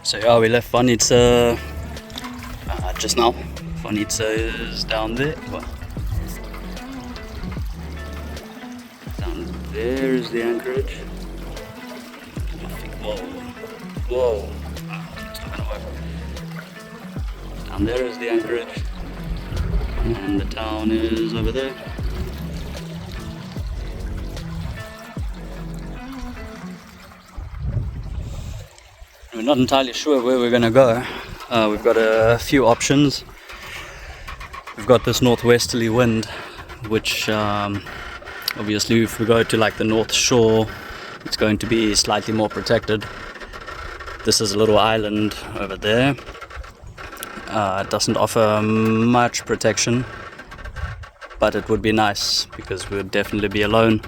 So yeah, we left Vonitsa just now. Vonitsa is down there. Well, down there is the Anchorage. Whoa, whoa, it's not gonna work. Down there is the Anchorage, and the town is over there. We're not entirely sure where we're gonna go. We've got a few options. We've got this northwesterly wind, which obviously if we go to like the North Shore, it's going to be slightly more protected. This is a little island over there. It doesn't offer much protection, but it would be nice because we would definitely be alone.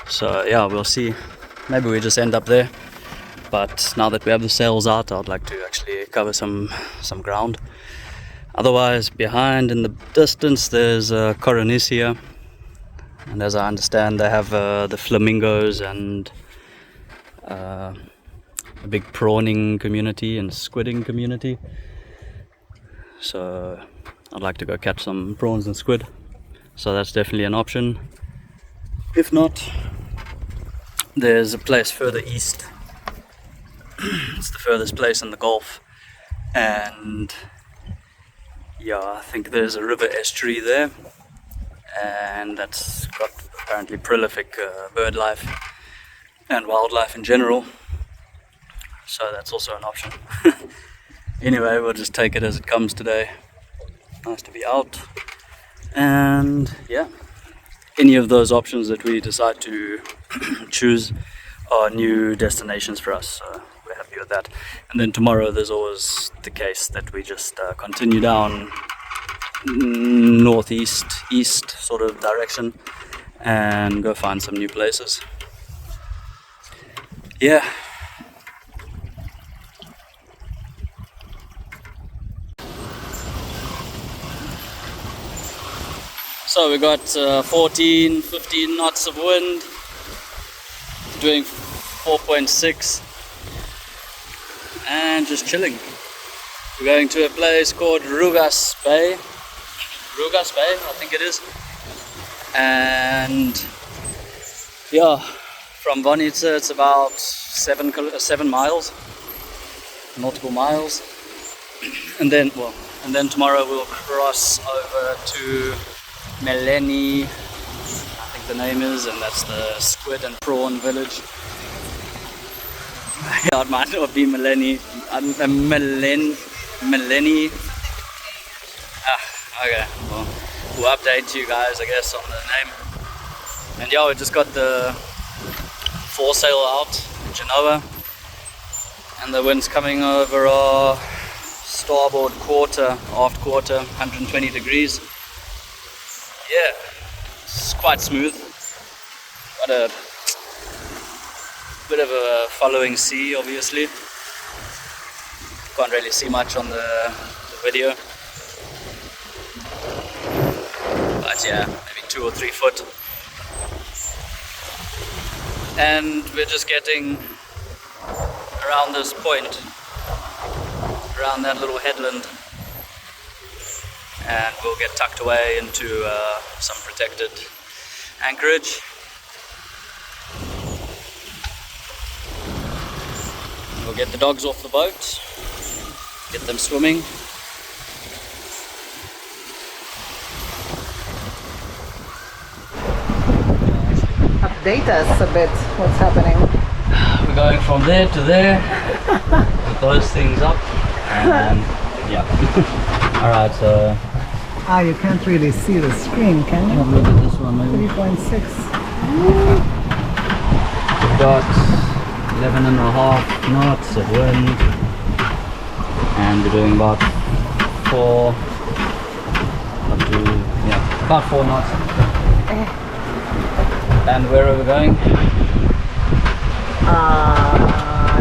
So yeah, we'll see. Maybe we just end up there. But now that we have the sails out, I'd like to actually cover some ground. Otherwise, behind in the distance, there's Kopraina, and as I understand, they have the flamingos and a big prawning community and squidding community. So I'd like to go catch some prawns and squid. So that's definitely an option. If not, there's a place further east. It's the furthest place in the Gulf, and yeah, I think there's a river estuary there, and that's got apparently prolific bird life and wildlife in general, so that's also an option. Anyway, we'll just take it as it comes today. Nice to be out, and yeah, any of those options that we decide to choose are new destinations for us, so we're happy with that. And then tomorrow there's always the case that we just continue down northeast, east sort of direction and go find some new places. Yeah. So we got 14, 15 knots of wind, doing 4.6, and just chilling. We're going to a place called Rougas Bay. Rougas Bay, I think it is. And yeah, from Bonita it's about 7 miles, nautical miles. And then tomorrow we'll cross over to Meleni, I think the name is, and that's the squid and prawn village. Yeah, it might not be Meleni. Meleni. Okay. Well, we'll update you guys, I guess, on the name. And yeah, we just got the foresail out in Genoa, and the wind's coming over our starboard quarter, aft quarter, 120 degrees. Yeah, it's quite smooth. Got a bit of a following sea, obviously. Can't really see much on the video. But yeah, maybe 2 or 3 foot. And we're just getting around this point, around that little headland. And we'll get tucked away into some protected anchorage. We'll get the dogs off the boat, get them swimming. Update us a bit, what's happening? We're going from there to there, with those things up, and yeah. Alright, so... You can't really see the screen, can you? Look at this one maybe. 3.6. We've got 11.5 knots of wind, and we're doing about 4 about 4 knots. And where are we going?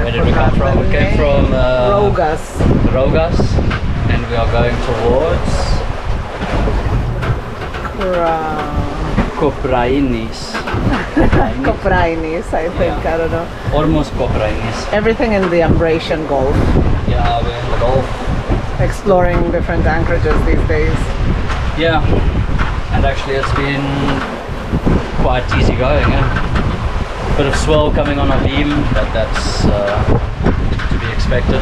Where did we come from? We came from Rougas, and we are going towards Kopraina. Koprainis, I think. Yeah. I don't know. Almost Koprainis. Everything in the Ambracian Gulf. Yeah, we're in the Gulf. Exploring different anchorages these days. Yeah, and actually it's been quite easy going. Bit of swell coming on our beam, but that's to be expected.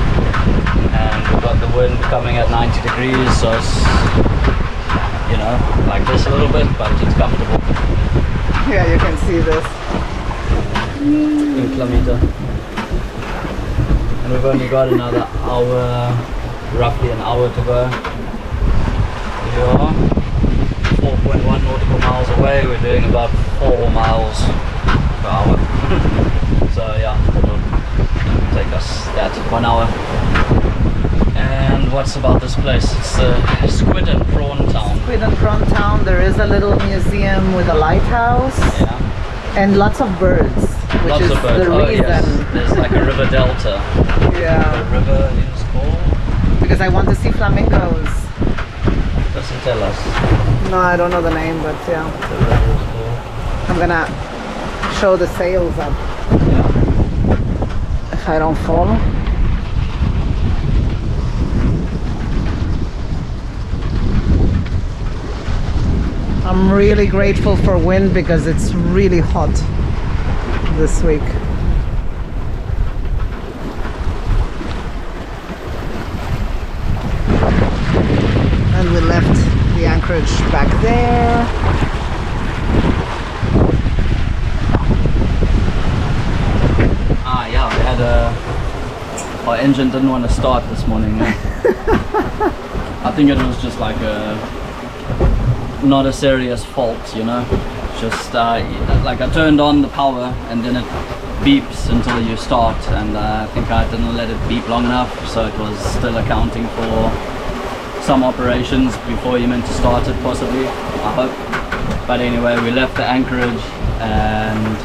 And we've got the wind coming at 90 degrees, so it's, you know, like this a little bit, but it's comfortable. Yeah, you can see this. In kilometer. And we've only got another hour, roughly an hour to go. We are 4.1 nautical miles away. We're doing about 4 miles per hour. So yeah, it'll take us that 1 hour. And what's about this place? It's a squid and prawn town. Squid and prawn town. There is a little museum with a lighthouse. Yeah. And lots of birds, which Lots is of birds. the Oh, reason. yes. There's like a river delta. Yeah, The river is called. because I want to see flamingos. Doesn't tell us. No, I don't know the name, but yeah. The river is called. I'm gonna show the sails up Yeah. if I don't fall. I'm really grateful for wind because it's really hot this week. And we left the Anchorage back there. Ah, yeah, we had our engine didn't want to start this morning. I think it was just like not a serious fault, you know. Just like I turned on the power and then it beeps until you start, and I think I didn't let it beep long enough, so it was still accounting for some operations before you meant to start it, possibly, I hope. But anyway, we left the Anchorage and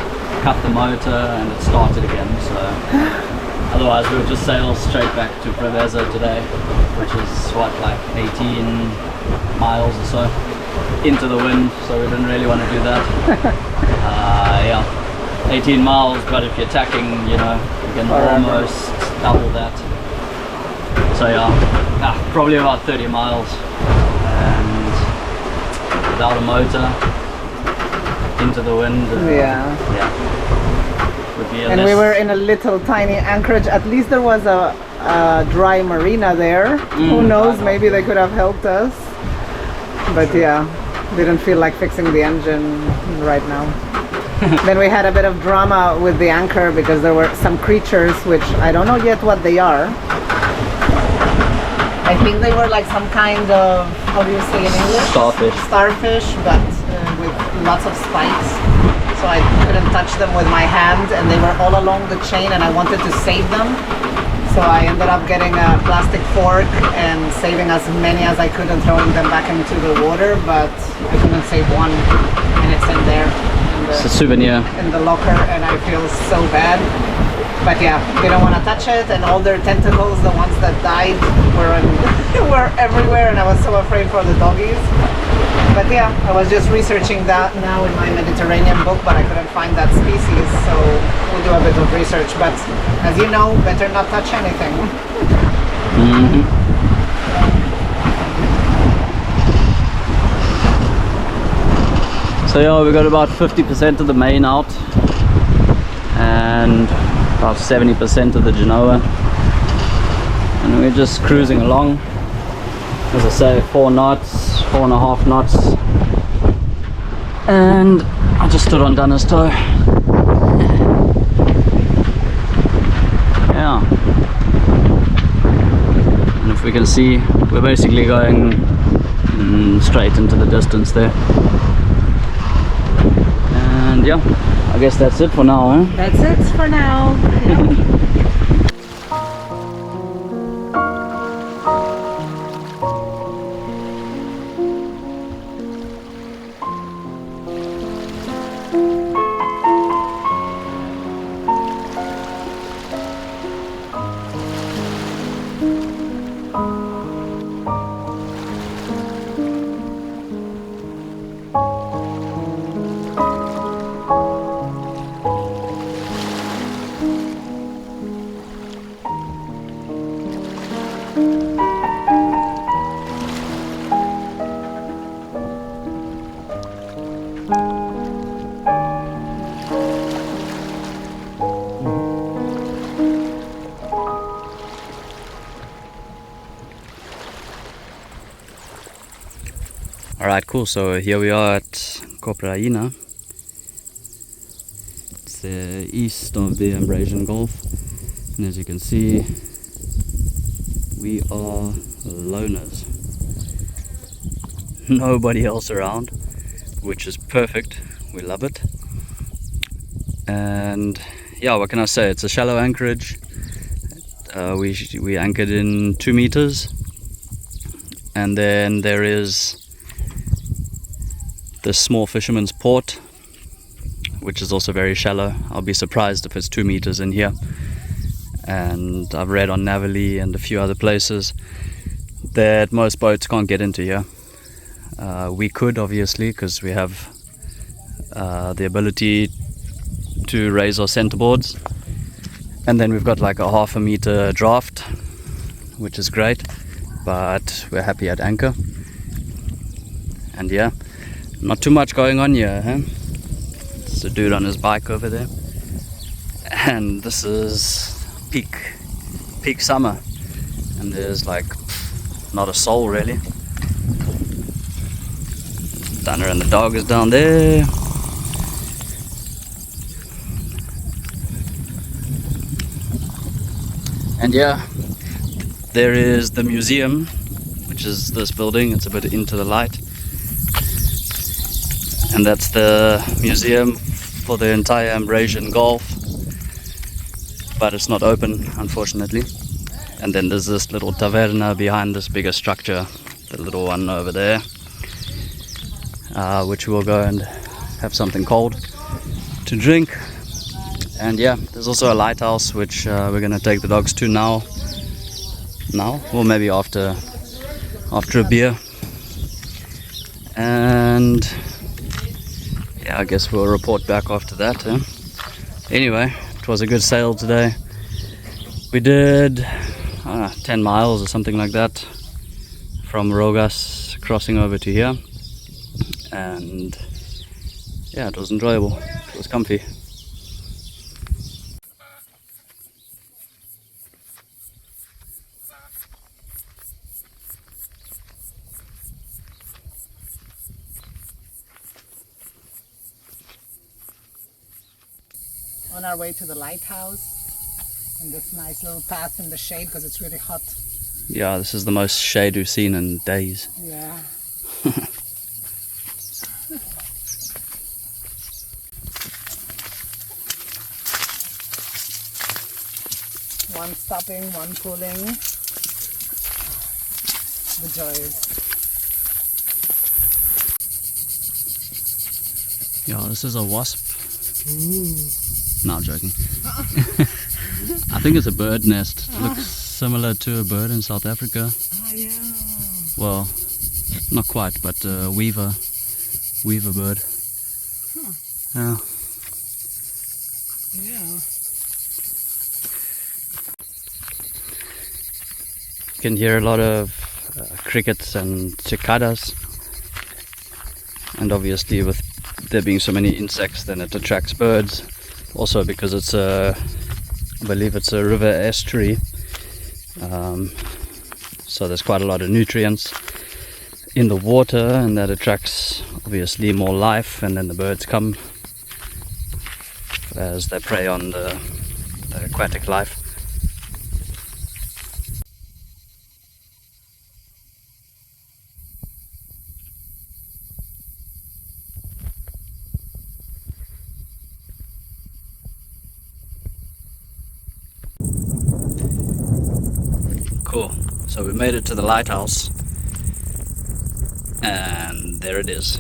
cut the motor and it started again, so otherwise we would just sail straight back to Preveza today, which is what, like 18 miles or so into the wind, so we didn't really want to do that. Yeah, 18 miles, but if you're tacking, you know, you can almost double that. So yeah, probably about 30 miles, and without a motor into the wind. Yeah. Would be a And we were in a little tiny Anchorage. At least there was a dry marina there. Who knows, maybe they could have helped us. But yeah, didn't feel like fixing the engine right now. Then we had a bit of drama with the anchor because there were some creatures which I don't know yet what they are. I think they were like some kind of, how do you say in English? Starfish. Starfish, but with lots of spikes. So I couldn't touch them with my hand, and they were all along the chain, and I wanted to save them. So I ended up getting a plastic fork and saving as many as I could and throwing them back into the water, but I couldn't save one, and it's in there. It's a souvenir. In the locker, and I feel so bad. But yeah, didn't want to touch it, and all their tentacles, the ones that died, were everywhere, and I was so afraid for the doggies. But yeah, I was just researching that now in my Mediterranean book, but I couldn't find that species, so we'll do a bit of research. But as you know, better not touch anything. So yeah, we got about 50% of the main out and about 70% of the Genoa, and we're just cruising along. As I say, 4 knots, 4.5 knots, and I just stood on Danah's toe. Yeah, and if we can see, we're basically going straight into the distance there. And yeah, I guess that's it for now, huh? That's it for now. Yep. Alright, cool. So here we are at Kopraina. It's east of the Ambrosian Gulf, and as you can see, we are loners. Nobody else around, which is perfect. We love it. And yeah, what can I say? It's a shallow anchorage. We anchored in 2 meters, and then there is the small fisherman's port, which is also very shallow. I'll be surprised if it's 2 meters in here. And I've read on Navily and a few other places that most boats can't get into here. We could, obviously, because we have the ability to raise our centerboards, and then we've got like a 1/2 meter draft, which is great, but we're happy at anchor. And yeah, not too much going on here, huh? There's a dude on his bike over there, and this is peak summer, and there's like not a soul really. Danah and the dog is down there. And yeah, there is the museum, which is this building. It's a bit into the light, and that's the museum for the entire Ambrosian Gulf, but it's not open, unfortunately. And then there's this little taverna behind this bigger structure, the little one over there, which we'll go and have something cold to drink. And yeah, there's also a lighthouse, which we're gonna take the dogs to now, or maybe after a beer. And yeah, I guess we'll report back after that, huh? Anyway, it was a good sail today. We did 10 miles or something like that from Rougas, crossing over to here, and yeah, it was enjoyable. It was comfy. On our way to the lighthouse, in this nice little path in the shade because it's really hot. Yeah, this is the most shade we've seen in days. Yeah. One stopping, one pulling. The joys. Yeah, this is a wasp. Ooh. No, I'm joking. I think it's a bird nest. It looks similar to a bird in South Africa. Oh yeah. Well, not quite, but weaver bird. Huh. Yeah. Yeah. You can hear a lot of crickets and cicadas, and obviously with there being so many insects, then it attracts birds. Also because it's I believe it's a river estuary, so there's quite a lot of nutrients in the water, and that attracts obviously more life, and then the birds come as they prey on the aquatic life. Cool, so we made it to the lighthouse, and there it is.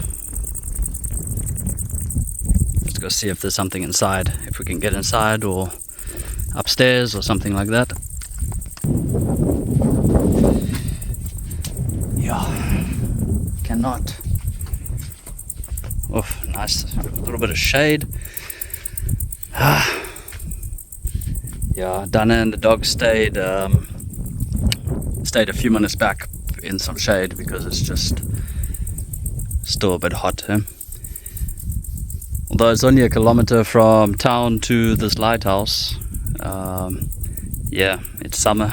Let's go see if there's something inside, if we can get inside or upstairs or something like that. Yeah, cannot. Oh, nice, a little bit of shade. Yeah, Danah and the dog stayed a few minutes back in some shade because it's just still a bit hot here. Although it's only a kilometer from town to this lighthouse, yeah, it's summer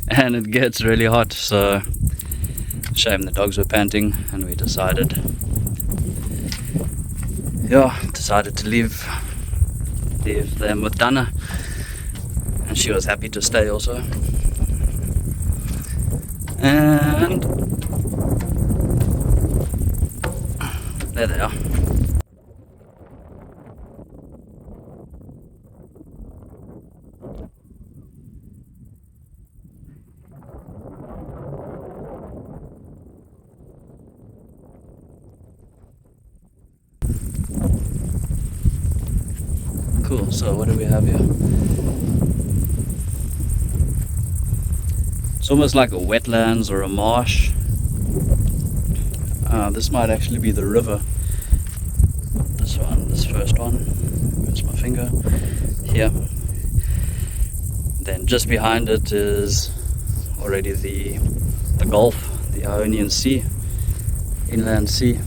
and it gets really hot, so Shame the dogs were panting, and we decided to leave them with Danah, and she was happy to stay also. And there they are. Cool, so what do we have here? It's almost like a wetlands or a marsh. This might actually be the river. This one, this first one. Where's my finger? Here. Then just behind it is already the Gulf, the Ionian Sea, inland sea.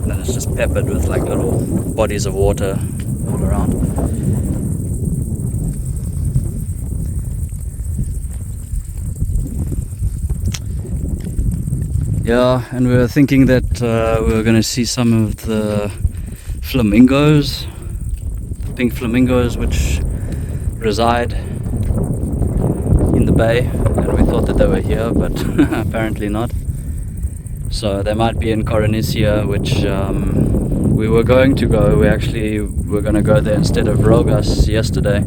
And then it's just peppered with like little bodies of water all around. Yeah, and we were thinking that we were going to see some of the flamingos, the pink flamingos which reside in the bay, and we thought that they were here, but apparently not. So they might be in Kopraina, which we were going to go. We actually were going to go there instead of Rougas yesterday,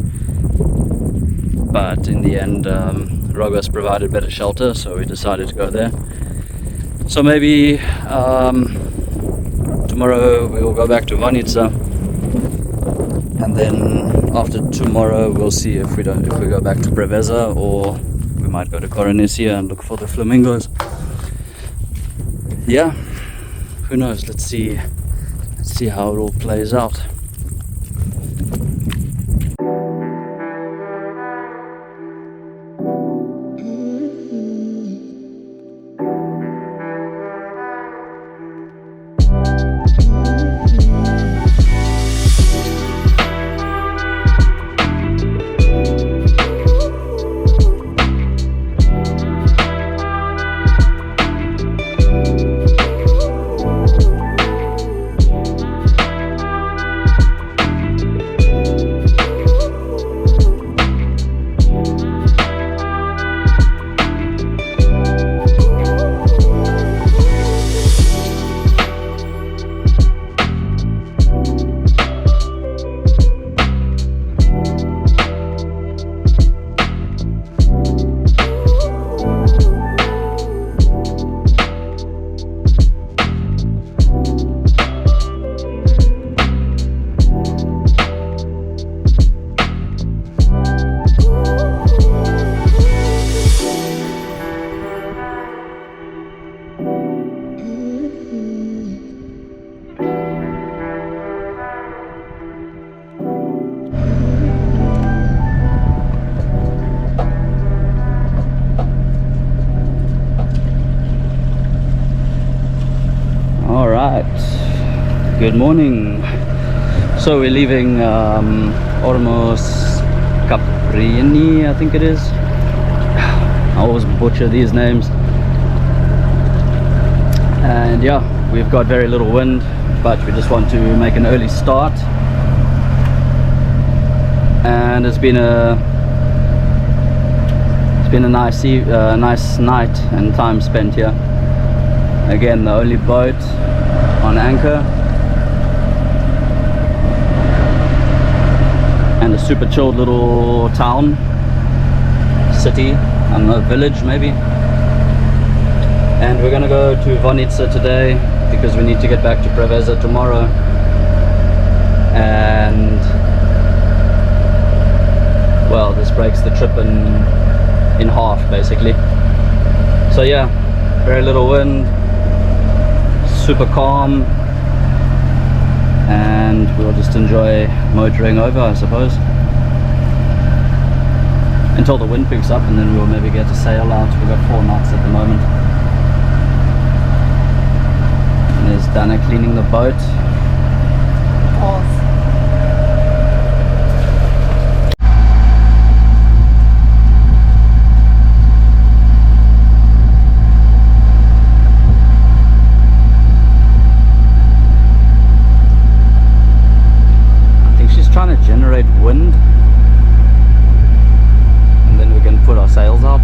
but in the end Rougas provided better shelter, so we decided to go there. So maybe tomorrow we will go back to Vonitsa, and then after tomorrow we'll see if we go back to Preveza, or we might go to Kopraina and look for the flamingos. Yeah, who knows? Let's see how it all plays out. Good morning. So we're leaving almost Kopraina, I think it is. I always butcher these names. And yeah, we've got very little wind, but we just want to make an early start. And it's been a nice night and time spent here. Again, the only boat on anchor. And a super chilled little town, city, I don't know, village maybe. And we're gonna go to Vonitsa today because we need to get back to Preveza tomorrow. And well, this breaks the trip in half basically. So yeah, very little wind, super calm, and we'll just enjoy motoring over, I suppose, until the wind picks up, and then we'll maybe get a sail out. We've got 4 knots at the moment. And there's Danah cleaning the boat. Pause. trying to generate wind, and then we can put our sails out.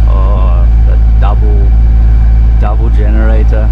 Oh, the double generator.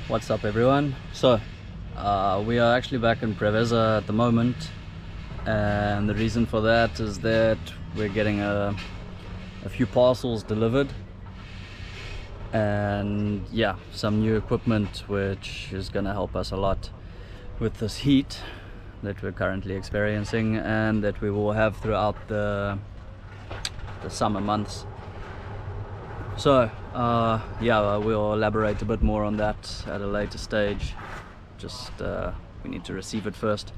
What's up everyone? So we are actually back in Preveza at the moment, and the reason for that is that we're getting a few parcels delivered, and yeah, some new equipment which is gonna help us a lot with this heat that we're currently experiencing and that we will have throughout the summer months. So yeah, we'll elaborate a bit more on that at a later stage. Just we need to receive it first.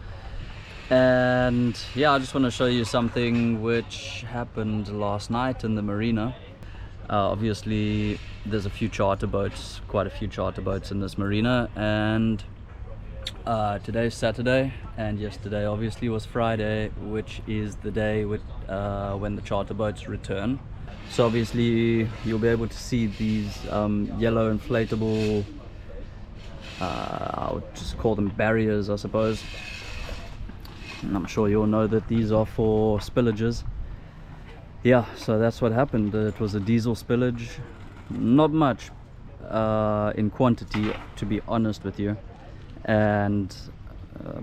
And yeah, I just want to show you something which happened last night in the marina. Obviously there's a few charter boats, quite a few charter boats in this marina, and today's Saturday and yesterday obviously was Friday, which is the day when the charter boats return. So obviously you'll be able to see these yellow inflatable, I would just call them barriers, I suppose. And I'm sure you all know that these are for spillages. Yeah, so that's what happened. It was a diesel spillage. Not much in quantity, to be honest with you. And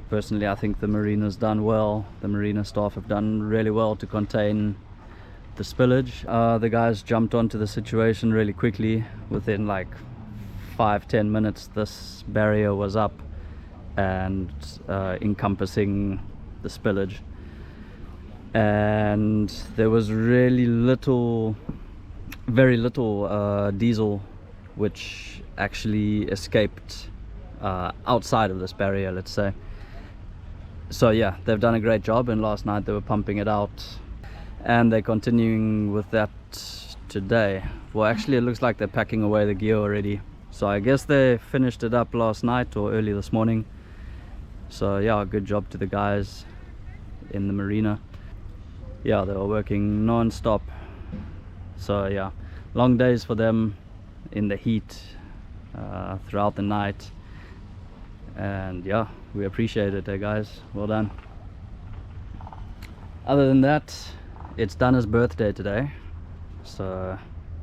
personally I think the marina's done well. The marina staff have done really well to contain the spillage. The guys jumped onto the situation really quickly. Within like 5-10 minutes this barrier was up and encompassing the spillage, and there was really very little diesel which actually escaped outside of this barrier, let's say. So yeah, they've done a great job, and last night they were pumping it out, and they're continuing with that today. Well, actually it looks like they're packing away the gear already, so I guess they finished it up last night or early this morning. So yeah, good job to the guys in the marina. Yeah, they were working non-stop, so yeah, long days for them in the heat throughout the night, and yeah, we appreciate it, guys. Well done. Other than that, it's Danah's birthday today, so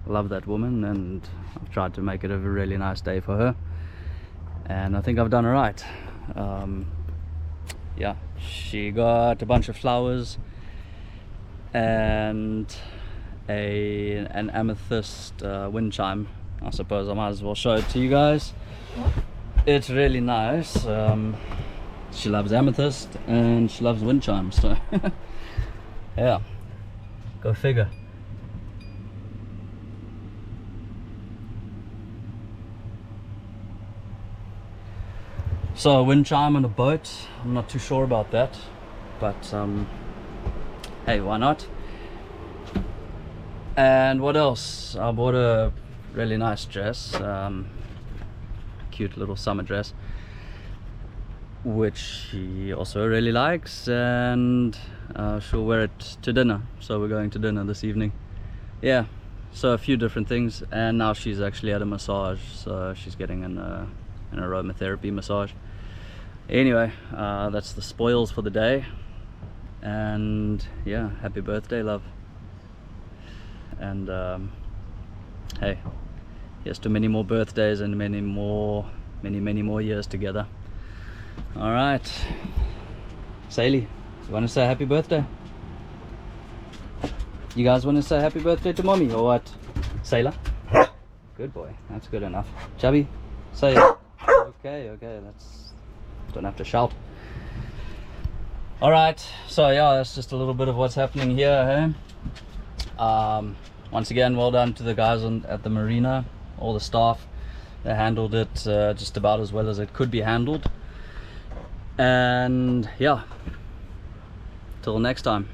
I love that woman, and I've tried to make it a really nice day for her, and I think I've done alright. Yeah, she got a bunch of flowers and an amethyst wind chime. I suppose I might as well show it to you guys. It's really nice. She loves amethyst and she loves wind chimes, so yeah, go figure. So a wind chime on a boat, I'm not too sure about that, but hey, why not? And what else? I bought a really nice dress, cute little summer dress, which she also really likes, and she'll wear it to dinner. So we're going to dinner this evening. Yeah, so a few different things, and now she's actually at a massage, so she's getting an aromatherapy massage. Anyway, that's the spoils for the day, and yeah, happy birthday, love. And hey, here's to many more birthdays and many more years together. All right, Saylor, you want to say happy birthday? You guys want to say happy birthday to mommy or what? Saylor? Good boy, that's good enough. Jabu, say it. Okay, that's, don't have to shout. All right, so yeah, that's just a little bit of what's happening here, hey? Once again, well done to the guys at the marina, all the staff. They handled it just about as well as it could be handled. And yeah, till next time.